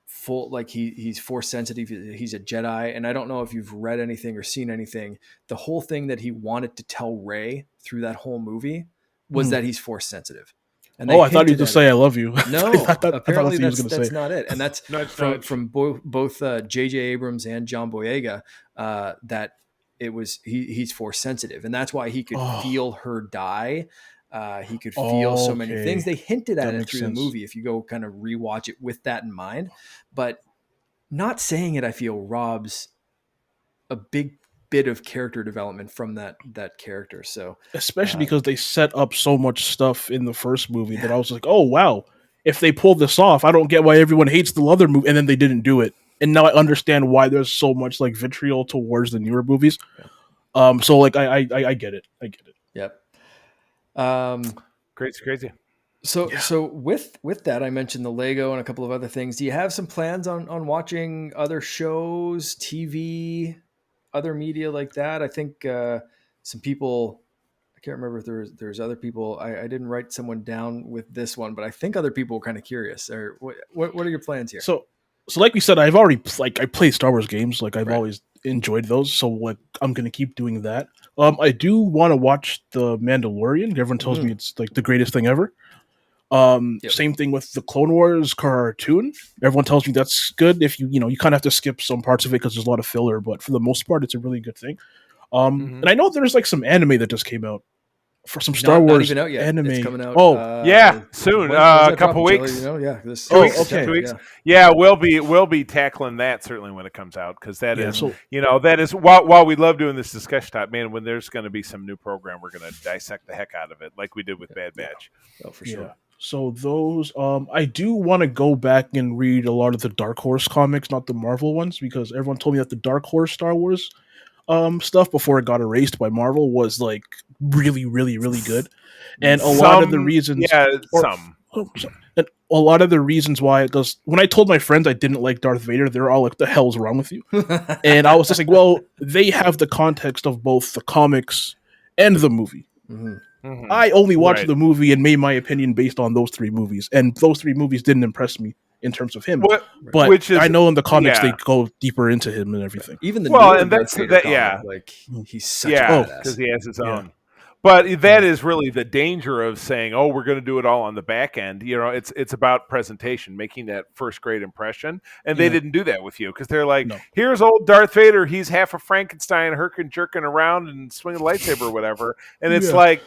S1: full, like he's Force sensitive, he's a Jedi, and I don't know if you've read anything or seen anything. The whole thing that he wanted to tell Rey through that whole movie was that he's Force sensitive. And
S3: Oh,
S1: they
S3: I thought you were
S1: hinted
S3: going to
S1: at
S3: say
S1: it.
S3: I love you.
S1: No,
S3: I thought that's
S1: apparently
S3: what he was going to
S1: that's
S3: say.
S1: not it. And that's
S2: Nudge,
S1: from
S2: nudge.
S1: both J.J. Abrams and John Boyega, that it was he's force sensitive, and that's why he could feel her die. He could feel so many things. They hinted at
S3: That
S1: it
S3: makes
S1: through
S3: sense.
S1: the movie if you go kind of rewatch it with that in mind. But not saying it, I feel, robs a big bit of character development from that character. So
S3: Especially because they set up so much stuff in the first movie that I was like, oh, wow. If they pulled this off, I don't get why everyone hates the other movie. And then they didn't do it. And now I understand why there's so much like vitriol towards the newer movies. So like I get it. I get it.
S1: Yep.
S2: Crazy.
S1: So with that, I mentioned the Lego and a couple of other things. Do you have some plans on watching other shows, TV, other media like that? I think some people, I can't remember if there's other people. I didn't write someone down with this one, but I think other people were kind of curious. Or what are your plans here?
S3: So like we said, I've already I play Star Wars games. Like I've
S1: Right.
S3: always enjoyed those. So like I'm gonna keep doing that. I do want to watch The Mandalorian. Everyone tells me it's like the greatest thing ever.
S1: Yep.
S3: Same thing with the Clone Wars cartoon. Everyone tells me that's good. If you kind of have to skip some parts of it because there's a lot of filler, but for the most part, it's a really good thing. And I know there's like some anime that just came out for some Star Wars
S1: not even out yet.
S3: anime.
S1: It's coming out.
S2: Yeah, soon.
S1: When does that
S2: A couple
S1: drop,
S2: weeks.
S1: Charlie? Yeah. This
S2: 2 weeks.
S3: okay.
S2: 2 weeks.
S1: Yeah.
S2: Yeah, we'll be tackling that certainly when it comes out, because that is
S3: so-
S2: that is while we love doing this discussion top, man, when there's going to be some new program, we're going to dissect the heck out of it like we did with Bad Batch.
S1: Oh, for sure.
S3: Yeah. So those, I do want to go back and read a lot of the Dark Horse comics, not the Marvel ones, because everyone told me that the Dark Horse Star Wars stuff before it got erased by Marvel was like really, really, really good. And a lot of the reasons, and a lot of the reasons why it does. When I told my friends I didn't like Darth Vader, they were all like, "The hell's wrong with you?" And I was just like, "Well, they have the context of both the comics and the movie."
S1: Mm-hmm.
S2: Mm-hmm.
S3: I only watched the movie and made my opinion based on those 3 movies, and those 3 movies didn't impress me in terms of him. But I know in the comics they go deeper into him and everything.
S1: Even the
S2: and that's that.
S1: Like he's such a badass
S2: because he has his own. But that is really the danger of saying, "Oh, we're going to do it all on the back end." It's about presentation, making that first great impression, and they didn't do that with you, because they're like, "Here's old Darth Vader. He's half a Frankenstein, jerking around and swinging a lightsaber or whatever," and it's like,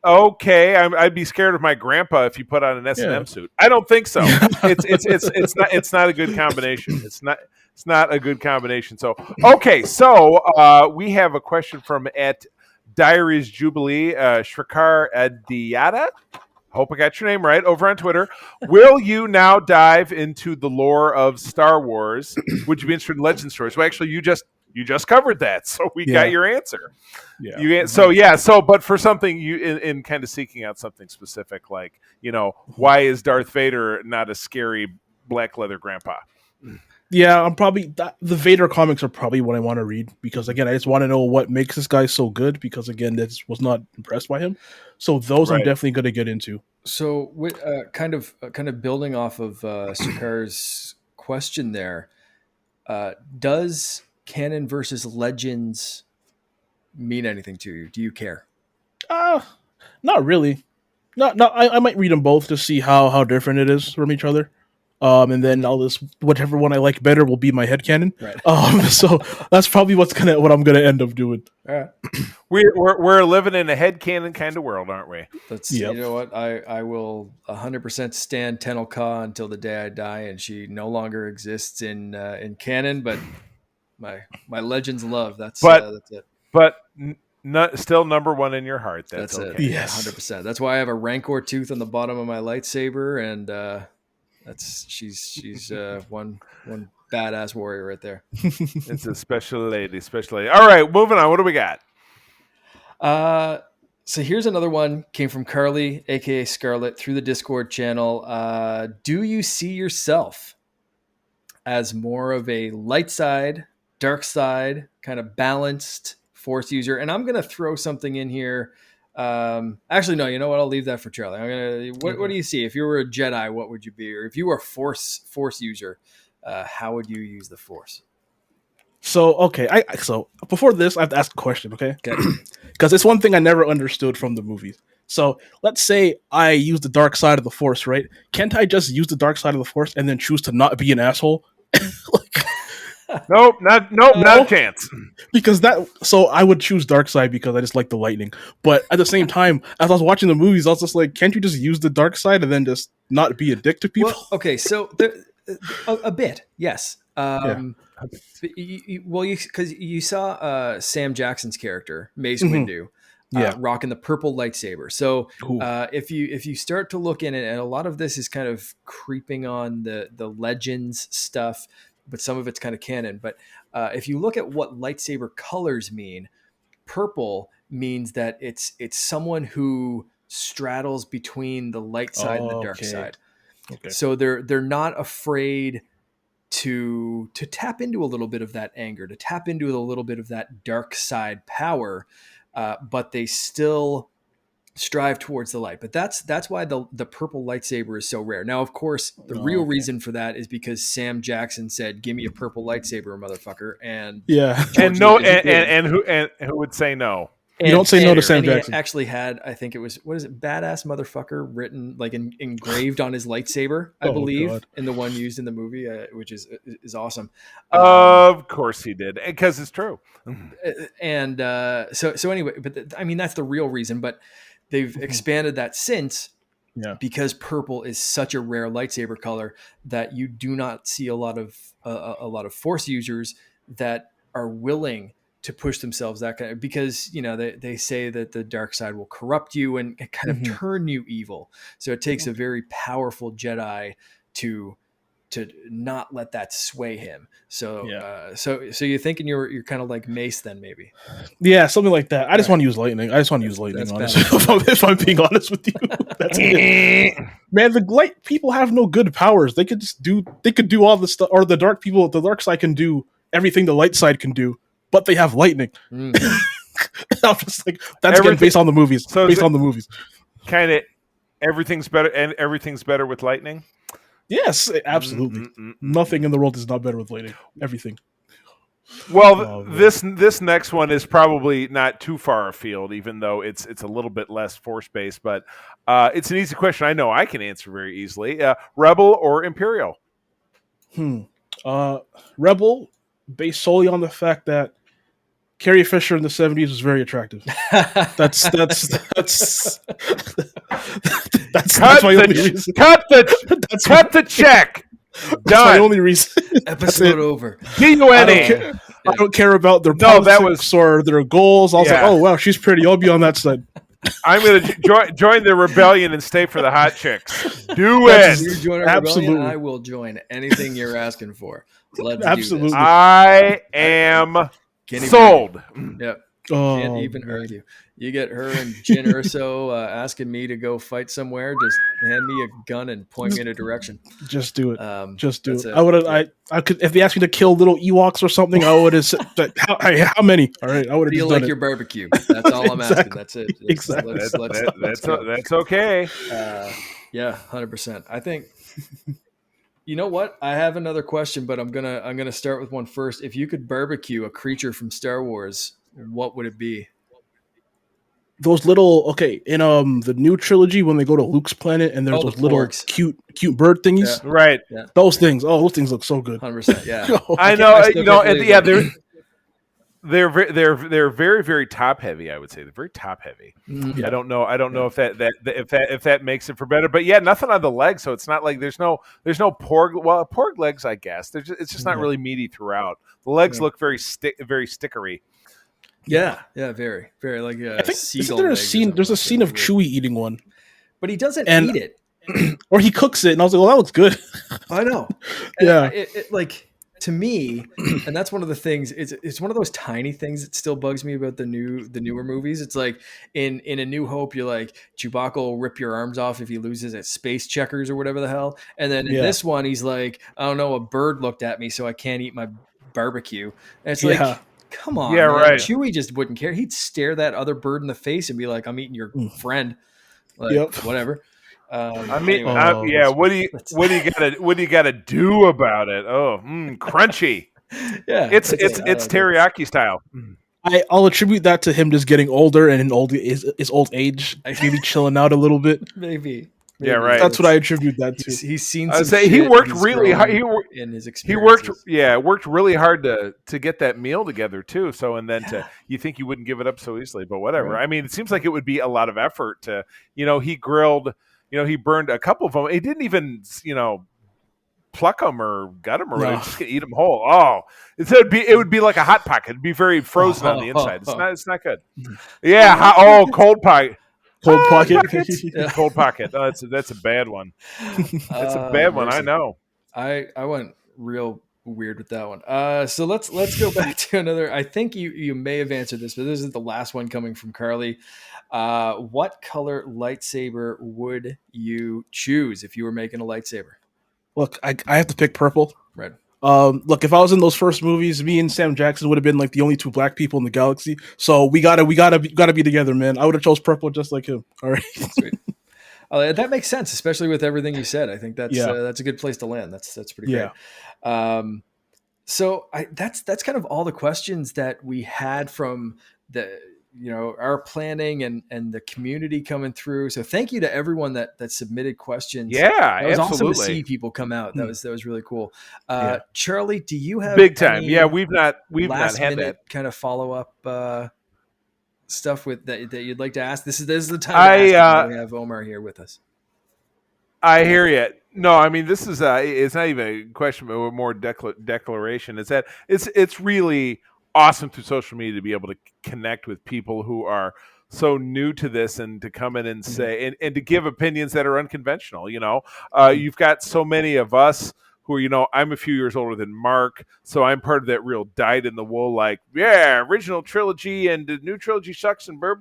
S2: okay, I'd be scared of my grandpa if you put on an S&M suit. I don't think so. It's not a good combination. It's not a good combination. So okay, so we have a question from at Diaries Jubilee, Shrikar Adiyata. Hope I got your name right, over on Twitter. Will you now dive into the lore of Star Wars? Would you be interested in legend stories? Well, actually, you just covered that, so we got your answer. But for something in kind of seeking out something specific, like why is Darth Vader not a scary black leather grandpa?
S3: Yeah, I'm probably the Vader comics are probably what I want to read, because again, I just want to know what makes this guy so good, because again, this was not impressed by him. So those I'm definitely going to get into.
S1: So with kind of building off of Sakar's question there, does canon versus legends mean anything to you? Do you care?
S3: Not really. I might read them both to see how different it is from each other. And then I'll just whatever one I like better will be my headcanon.
S1: Right.
S3: So that's probably what I'm gonna end up doing.
S1: All right.
S2: We're living in a headcanon kind of world, aren't we?
S1: You know what? I will 100% stand Tenel Ka until the day I die, and she no longer exists in canon, but my Legends love. That's it.
S2: But still number one in your heart. That's okay.
S1: It. Yes, 100%. That's why I have a Rancor tooth on the bottom of my lightsaber, and she's one badass warrior right there.
S2: It's a special lady. All right, moving on. What do we got?
S1: So here's another one. Came from Carly, aka Scarlet, through the Discord channel. Do you see yourself as more of a light side, dark side, kind of balanced Force user? And I'm gonna throw something in here. Actually, no. You know what? I'll leave that for Charlie. What do you see? If you were a Jedi, what would you be? Or if you were a Force user, how would you use the Force?
S3: So okay, so before this, I have to ask a question, okay? Because it's one thing I never understood from the movies. So let's say I use the dark side of the force, right? Can't I just use the dark side of the force and then choose to not be an asshole?
S2: Nope, not a chance.
S3: Because so I would choose dark side because I just like the lightning. But at the same time, as I was watching the movies, I was just like, can't you just use the dark side and then just not be a dick to people?
S1: Well, okay, so a bit, yes. Because you saw Sam Jackson's character Mace Windu, rocking the purple lightsaber. So if you start to look in it, and a lot of this is kind of creeping on the Legends stuff, but some of it's kind of canon. But if you look at what lightsaber colors mean, purple means that it's someone who straddles between the light side and the dark side. Okay. So they're not afraid to tap into a little bit of that anger, to tap into a little bit of that dark side power, but they still strive towards the light. But that's why the purple lightsaber is so rare. Now, of course, the real reason for that is because Sam Jackson said, "Give me a purple lightsaber, motherfucker." And
S2: who would say no?
S3: You don't say no to Sam Jackson.
S1: He actually had, I think it was, what is it, badass motherfucker written, like engraved on his lightsaber, I believe, in the one used in the movie, which is awesome.
S2: Of course he did, because it's true.
S1: And so anyway, but I mean, that's the real reason, but they've expanded that since, because purple is such a rare lightsaber color that you do not see a lot of Force users that are willing to push themselves that kind of, because they say that the dark side will corrupt you and kind of turn you evil. So it takes a very powerful Jedi to not let that sway him. So so you're thinking you're kind of like Mace then, maybe?
S3: Yeah, something like that. I just want to use lightning. Honestly, if I'm being honest with you. That's it. Man, the light people have no good powers. They could do all the stuff, or the dark side can do everything the light side can do, but they have lightning. I'm just like, that's again based on the movies. So based on the movies.
S2: Kind of everything's better, and everything's better with lightning?
S3: Yes, absolutely. Nothing in the world is not better with lightning. Everything.
S2: Well, this next one is probably not too far afield, even though it's a little bit less force-based, but it's an easy question. I know I can answer very easily. Rebel or Imperial?
S3: Rebel, based solely on the fact that Carrie Fisher in the 70s was very attractive. That's my only reason.
S2: Cut the check.
S3: That's my only reason.
S1: Episode over.
S3: I don't care about their politics or their goals. I was like, oh wow, she's pretty. I'll be on that side.
S2: I'm going to join the rebellion and stay for the hot chicks. Do it.
S1: You join our rebellion, I will join anything you're asking for. Let's do this.
S2: I am sold.
S1: Yep. Can't even argue. You get her and Jyn Urso asking me to go fight somewhere. Just hand me a gun and point me in a direction.
S3: Just do it. Just do it. I could, if they asked me to kill little Ewoks or something, I would have said, how many? All right, I would have
S1: feel
S3: just
S1: like
S3: done
S1: your barbecue. That's all I'm asking. That's it.
S3: Exactly.
S2: That's okay.
S1: Yeah, 100%. I think. You know what? I have another question, but I'm gonna start with one first. If you could barbecue a creature from Star Wars, what would it be?
S3: Those little in the new trilogy, when they go to Luke's planet and there's those little cute bird thingies,
S2: right?
S3: Yeah. Those things look so good.
S1: 100%. Yeah,
S2: I know. They're very, very top heavy. I would say they're very top heavy. Yeah. I don't know if that makes it for better, but yeah, nothing on the legs, so it's not like there's no porg. Well, porg legs, I guess. It's just not really meaty throughout. The legs look very stickery.
S1: Yeah, very, very like a seagull.
S3: There's a scene of Chewie eating one,
S1: but he doesn't eat it,
S3: or he cooks it, and I was like, well, that looks good.
S1: I know.
S3: Yeah,
S1: it like. To me, and that's one of the things. It's one of those tiny things that still bugs me about the newer movies. It's like in A New Hope, you're like, Chewbacca will rip your arms off if he loses at space checkers or whatever the hell. And then in this one, he's like, I don't know, a bird looked at me, so I can't eat my barbecue. And it's like, come on, man.
S2: Right.
S1: Chewie just wouldn't care. He'd stare that other bird in the face and be like, I'm eating your friend, like whatever.
S2: What do you gotta do about it? Oh, crunchy.
S1: Yeah,
S2: it's teriyaki style.
S3: I'll attribute that to him just getting older and in his old age, maybe chilling out a little bit.
S1: Maybe.
S2: Yeah,
S1: Maybe.
S2: right.
S3: That's what I attribute that to.
S1: He's seen
S2: I
S1: some
S2: say he
S1: shit.
S2: worked
S1: He's
S2: really hard.
S1: grown in his
S2: He worked,
S1: experiences.
S2: worked really hard to get that meal together too. So, and then
S1: Yeah.
S2: you think he wouldn't give it up so easily, but whatever.
S1: Right.
S2: I mean, it seems like it would be a lot of effort to, he grilled, he burned a couple of them. He didn't even, pluck them or gut them or whatever.
S3: No.
S2: Just eat them whole. Oh, it would be like a hot pocket. It'd be very frozen on the inside. It's not good. Yeah. Cold pocket.
S3: Cold pocket.
S2: Pockets. Cold pocket. Oh, that's a bad one. That's a bad one. I know.
S1: I went real weird with that one. So let's go back to another. I think you may have answered this, but this is the last one coming from Carly. What color lightsaber would you choose if you were making a lightsaber?
S3: Look, I have to pick purple.
S1: Red.
S3: Look, if I was in those first movies, me and Sam Jackson would have been like the only two black people in the galaxy. So we gotta be together, man. I would have chose purple just like him. All right,
S1: Sweet. That makes sense, especially with everything you said. I think that's a good place to land. That's pretty great. So that's kind of all the questions that we had from the our planning and the community coming through. So thank you to everyone that submitted questions.
S2: Yeah,
S1: it was
S2: absolutely.
S1: awesome to see people come out. That was really cool. Charlie, do you have
S2: big time? Yeah, we've not had that
S1: kind of follow up stuff with that you'd like to ask. This is the time to ask. We have Omar here with us.
S2: I hear you. No, I mean this is it's not even a question, but more declaration. Is that it's really awesome through social media to be able to connect with people who are so new to this and to come in and say and to give opinions that are unconventional. You've got so many of us who are, I'm a few years older than Mark, so I'm part of that real dyed in the wool, like, yeah, original trilogy and the new trilogy sucks and burr.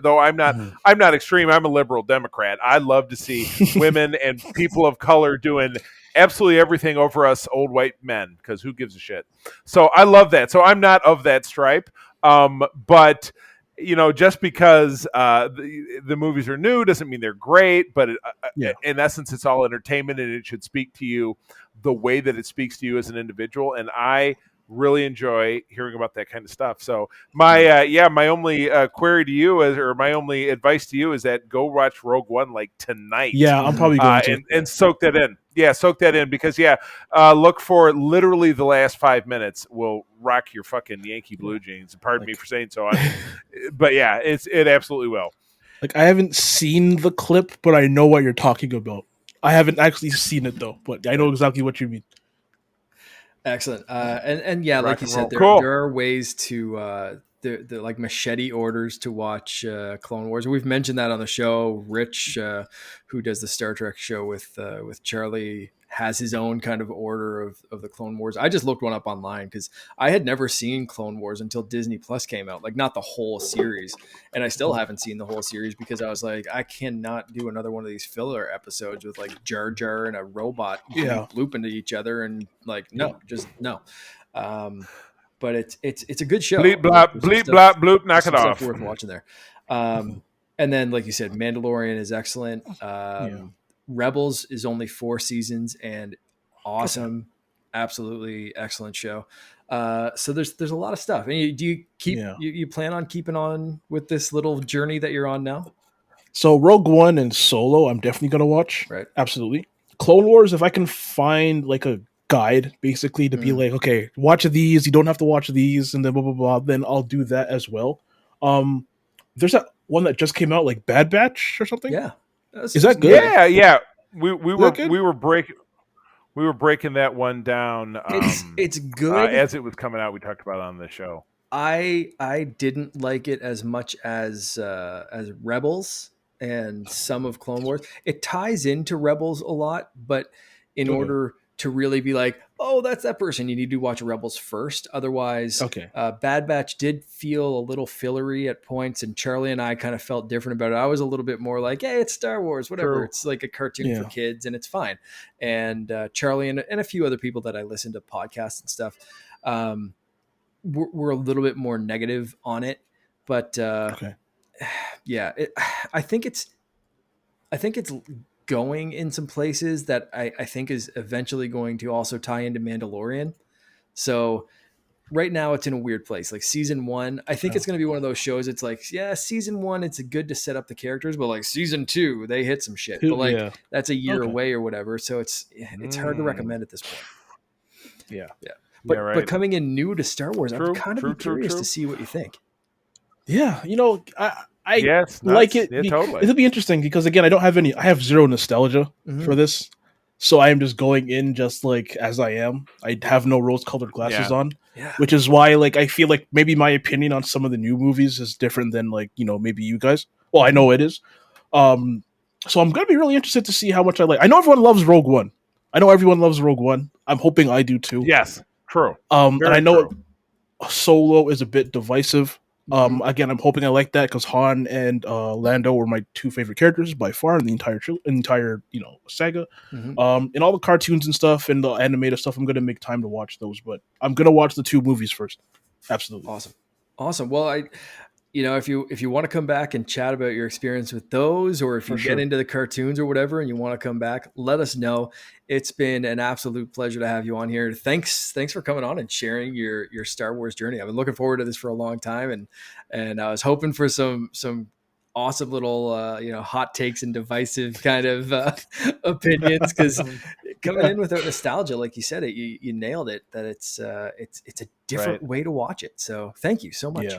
S2: Though I'm not extreme. I'm a liberal Democrat. I love to see women and people of color doing absolutely everything over us old white men, because who gives a shit? So I love that. So I'm not of that stripe. But just because the movies are new doesn't mean they're great. But in essence, it's all entertainment, and it should speak to you the way that it speaks to you as an individual. And I really enjoy hearing about that kind of stuff. So my only query to you or my only advice to you is that go watch Rogue One like tonight.
S3: Yeah, I'm probably going to
S2: and soak that in. Yeah, soak that in, because look for literally the last 5 minutes will rock your fucking Yankee Blue Jeans. Pardon me for saying so. But yeah, it absolutely will.
S3: Like, I haven't seen the clip, but I know what you're talking about. I haven't actually seen it though, but I know exactly what you mean.
S1: Excellent. And yeah, like you said, there are ways to the like machete orders to watch Clone Wars. We've mentioned that on the show. Rich, who does the Star Trek show with Charlie, has his own kind of order of the Clone Wars. I just looked one up online because I had never seen Clone Wars until Disney Plus came out, like not the whole series. And I still haven't seen the whole series because I was like, I cannot do another one of these filler episodes with like Jar Jar and a robot bloop into each other. And like, no. But it's a good show.
S2: Bleep, blop, bleep, blop, bloop, knock it off.
S1: Worth watching there. And then, like you said, Mandalorian is excellent. Rebels is only 4 seasons and awesome, absolutely excellent show. So there's a lot of stuff. And do you keep you plan on keeping on with this little journey that you're on now?
S3: So Rogue One and Solo, I'm definitely gonna watch.
S1: Right,
S3: absolutely. Clone Wars, if I can find like a guide basically to be like, okay, watch these. You don't have to watch these, and then blah blah blah. Then I'll do that as well. There's that one that just came out, like Bad Batch or something.
S1: Yeah.
S3: Is that good?
S2: Yeah. We were breaking that one down.
S1: It's good
S2: as it was coming out. We talked about it on the show.
S1: I didn't like it as much as Rebels and some of Clone Wars. It ties into Rebels a lot, but in order to really be like, oh, that's that person, you need to watch Rebels first. Otherwise, Bad Batch did feel a little fillery at points, and Charlie and I kind of felt different about it. I was a little bit more like, hey, it's Star Wars, whatever. True. It's like a cartoon for kids, and it's fine. And Charlie and a few other people that I listen to podcasts and stuff were a little bit more negative on it. But I think it's going in some places that I think is eventually going to also tie into Mandalorian. So right now it's in a weird place. Like season 1, I think it's going to be one of those shows. It's like, yeah, season 1, it's good to set up the characters, but like season 2, they hit some shit. But like that's a year away or whatever, so it's hard to recommend at this point.
S3: Yeah.
S1: But coming in new to Star Wars, I'm kind of curious to see what you think.
S3: Yeah, I
S2: yes,
S3: like it.
S2: Yeah, totally.
S3: It'll be interesting because again, I have zero nostalgia for this. So I am just going in just like as I am. I have no rose-colored glasses on, which is why like I feel like maybe my opinion on some of the new movies is different than like maybe you guys. Well, I know it is. So I'm gonna be really interested to see how much I like. I know everyone loves Rogue One. I'm hoping I do too.
S2: Yes, true.
S3: And I know Solo is a bit divisive. Again, I'm hoping I like that because Han and Lando were my 2 favorite characters by far in the entire saga. And all the cartoons and stuff and the animated stuff, I'm gonna make time to watch those. But I'm gonna watch the 2 movies first. Absolutely,
S1: awesome. Well, if you want to come back and chat about your experience with those, or if you get into the cartoons or whatever and you want to come back, let us know. It's been an absolute pleasure to have you on here. Thanks for coming on and sharing your Star Wars journey. I've been looking forward to this for a long time, and I was hoping for some awesome little hot takes and divisive kind of opinions, because coming in without nostalgia, like you said, you nailed it. That it's a different way to watch it. So thank you so much.
S3: Yeah.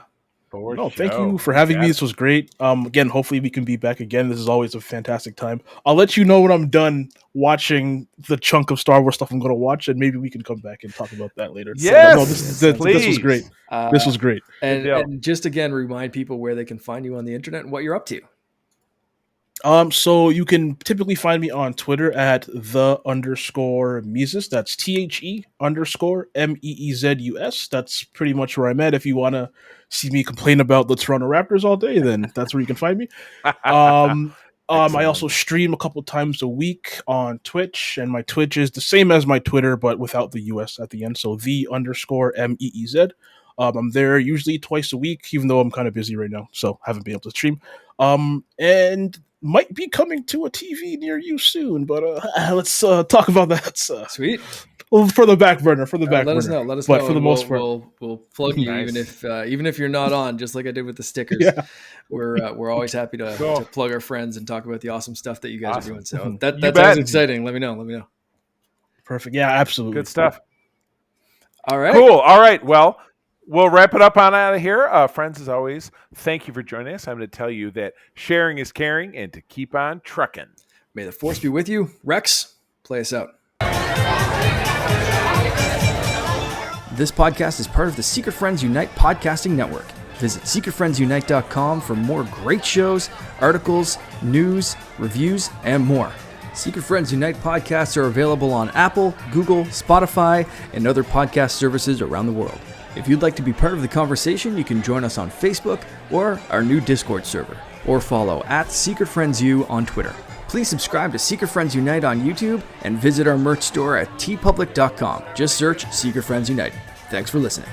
S3: Thank you for having me. This was great. Again, hopefully we can be back again. This is always a fantastic time. I'll let you know when I'm done watching the chunk of Star Wars stuff I'm going to watch, and maybe we can come back and talk about that later.
S2: Yes,
S3: this was great. This was great.
S1: And just again, remind people where they can find you on the internet and what you're up to.
S3: So you can typically find me on Twitter at _Meezus. That's THE_MEEZUS. That's pretty much where I'm at. If you want to see me complain about the Toronto Raptors all day, then that's where you can find me. I also stream a couple times a week on Twitch, and my Twitch is the same as my Twitter, but without the US at the end. So _MEEZ. I'm there usually twice a week, even though I'm kind of busy right now, so haven't been able to stream. And might be coming to a TV near you soon, but let's talk about that.
S1: Sweet.
S3: Well, for the back burner.
S1: Let us know. But
S3: for the most part,
S1: we'll plug you even if you're not on, just like I did with the stickers. We're always happy to plug our friends and talk about the awesome stuff that you guys are doing. So that sounds exciting. Let me know.
S3: Perfect. Yeah, absolutely.
S2: Good stuff.
S1: All right.
S2: Cool. All right. Well, we'll wrap it up on out of here. Friends, as always, thank you for joining us. I'm going to tell you that sharing is caring and to keep on trucking.
S1: May the force be with you. Rex, play us out. This podcast is part of the Secret Friends Unite podcasting network. Visit secretfriendsunite.com for more great shows, articles, news, reviews, and more. Secret Friends Unite podcasts are available on Apple, Google, Spotify, and other podcast services around the world. If you'd like to be part of the conversation, you can join us on Facebook or our new Discord server, or follow @SecretFriendsU on Twitter. Please subscribe to Secret Friends Unite on YouTube and visit our merch store at tpublic.com. Just search Secret Friends Unite. Thanks for listening.